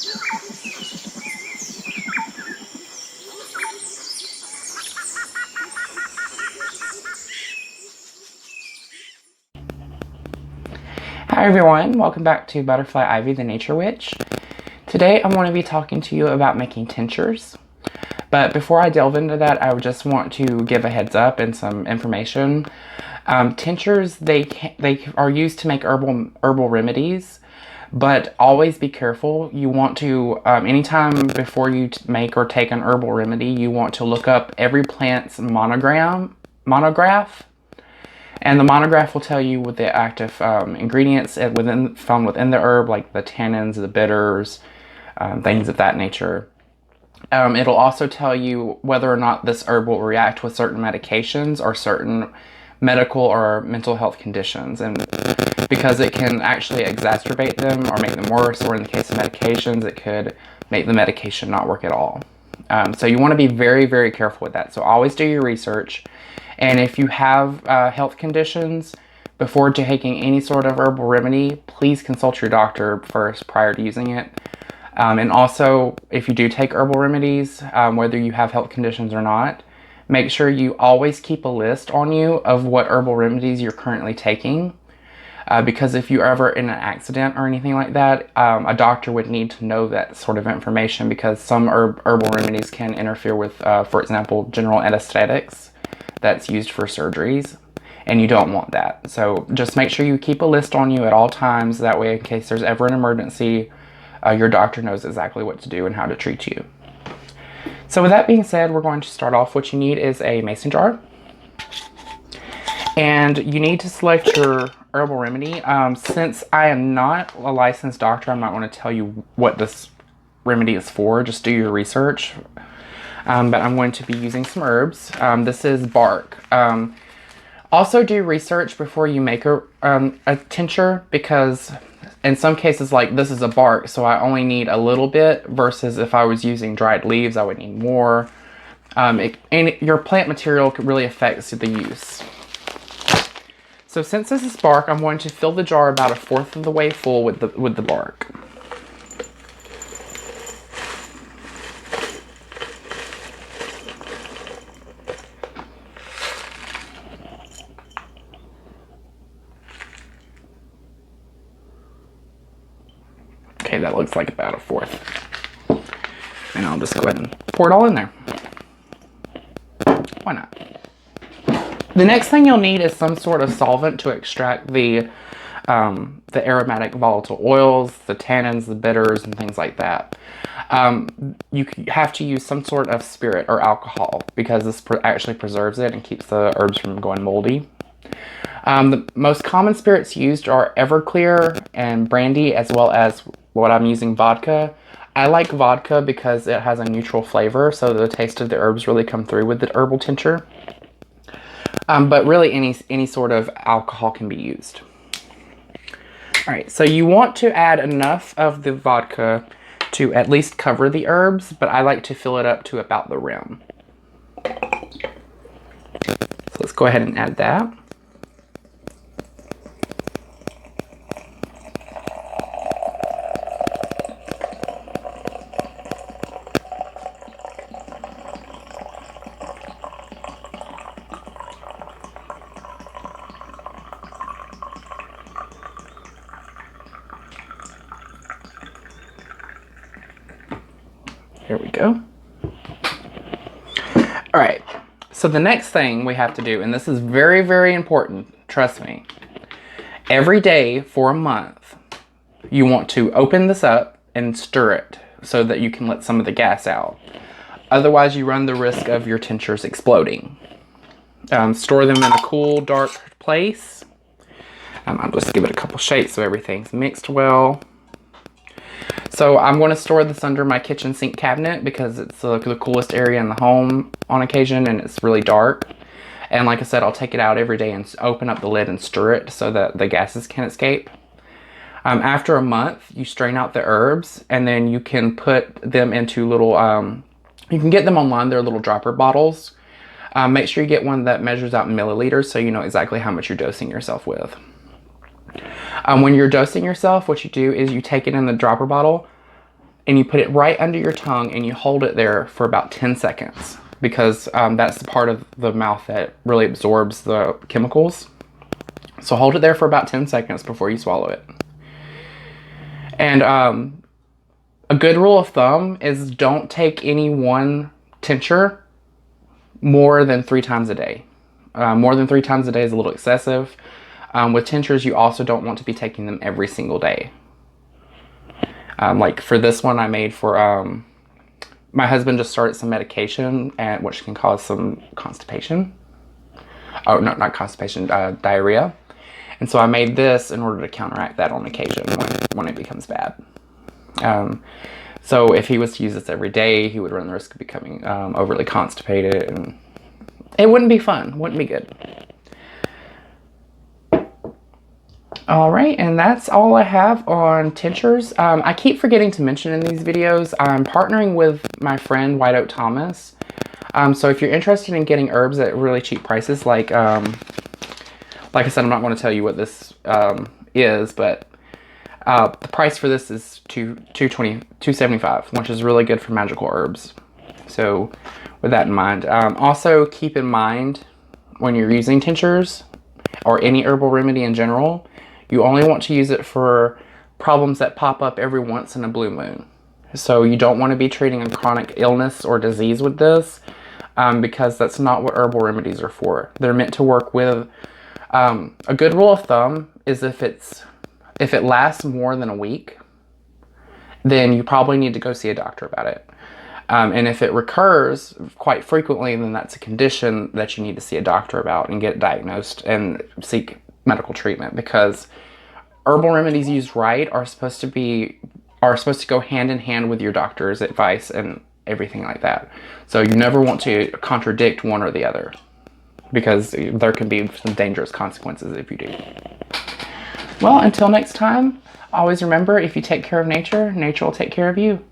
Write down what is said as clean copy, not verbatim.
Hi everyone, welcome back to Butterfly Ivy the Nature Witch. Today I'm going to be talking to you about making tinctures. But before I delve into that, I would just want to give a heads up and some information. Tinctures, they are used to make herbal remedies, but always be careful. You want to, anytime before you make or take an herbal remedy, you want to look up every plant's monograph. And the monograph will tell you what the active ingredients found within the herb, like the tannins, the bitters, things of that nature. It'll also tell you whether or not this herb will react with certain medications or certain medical or mental health conditions, and because it can actually exacerbate them or make them worse, or in the case of medications, it could make the medication not work at all. So you want to be very, very careful with that. So always do your research. And if you have health conditions, before taking any sort of herbal remedy, please consult your doctor first prior to using it. And also, if you do take herbal remedies, whether you have health conditions or not, make sure you always keep a list on you of what herbal remedies you're currently taking. Because if you're ever in an accident or anything like that, a doctor would need to know that sort of information, because some herbal remedies can interfere with, for example, general anesthetics that's used for surgeries, and you don't want that. So just make sure you keep a list on you at all times. That way, in case there's ever an emergency, your doctor knows exactly what to do and how to treat you. So with that being said, we're going to start off. What you need is a mason jar, and you need to select your herbal remedy. Since I am not a licensed doctor, I might want to tell you what this remedy is for. Just do your research. But I'm going to be using some herbs. This is bark. Also do research before you make a tincture, because in some cases, like this is a bark, so I only need a little bit, versus if I was using dried leaves, I would need more. And your plant material really affects the use. So since this is bark, I'm going to fill the jar about 1/4 of the way full with the bark. Okay, that looks like about 1/4. And I'll just go ahead and pour it all in there. Why not? The next thing you'll need is some sort of solvent to extract the aromatic volatile oils, the tannins, the bitters, and things like that. You have to use some sort of spirit or alcohol, because this actually preserves it and keeps the herbs from going moldy. The most common spirits used are Everclear and brandy, as well as what I'm using, vodka. I like vodka because it has a neutral flavor, so the taste of the herbs really come through with the herbal tincture. But really any sort of alcohol can be used. All right, so you want to add enough of the vodka to at least cover the herbs, but I like to fill it up to about the rim. So let's go ahead and add that. Here we go. All right, so the next thing we have to do, and this is very, very important, trust me. Every day for a month, you want to open this up and stir it so that you can let some of the gas out. Otherwise, you run the risk of your tinctures exploding. Store them in a cool, dark place. I'll just give it a couple shakes so everything's mixed well. So I'm going to store this under my kitchen sink cabinet, because it's the coolest area in the home on occasion, and it's really dark. And like I said, I'll take it out every day and open up the lid and stir it so that the gases can escape. After a month, you strain out the herbs, and then you can put them into little, you can get them online, they're little dropper bottles. Make sure you get one that measures out in milliliters so you know exactly how much you're dosing yourself with. When you're dosing yourself, what you do is you take it in the dropper bottle and you put it right under your tongue and you hold it there for about 10 seconds because that's the part of the mouth that really absorbs the chemicals. So hold it there for about 10 seconds before you swallow it. And a good rule of thumb is don't take any one tincture more than 3 times a day. More than 3 times a day is a little excessive. With tinctures, you also don't want to be taking them every single day. Like for this one I made for, my husband just started some medication which can cause some constipation. Oh, no, not constipation, diarrhea. And so I made this in order to counteract that on occasion when it becomes bad. So if he was to use this every day, he would run the risk of becoming overly constipated, and it wouldn't be fun, wouldn't be good. All right, and that's all I have on tinctures. I keep forgetting to mention in these videos, I'm partnering with my friend White Oak Thomas. So if you're interested in getting herbs at really cheap prices, like I said, I'm not going to tell you what this is, but the price for this is $275, which is really good for magical herbs. So with that in mind, also keep in mind when you're using tinctures or any herbal remedy in general, you only want to use it for problems that pop up every once in a blue moon. So you don't want to be treating a chronic illness or disease with this because that's not what herbal remedies are for. They're meant to work with, a good rule of thumb is if it lasts more than a week, then you probably need to go see a doctor about it. And if it recurs quite frequently, then that's a condition that you need to see a doctor about and get diagnosed and seek medical treatment, because herbal remedies used right are supposed to go hand in hand with your doctor's advice and everything like that. So you never want to contradict one or the other, because there can be some dangerous consequences if you do. Well, until next time, always remember, if you take care of nature, nature will take care of you.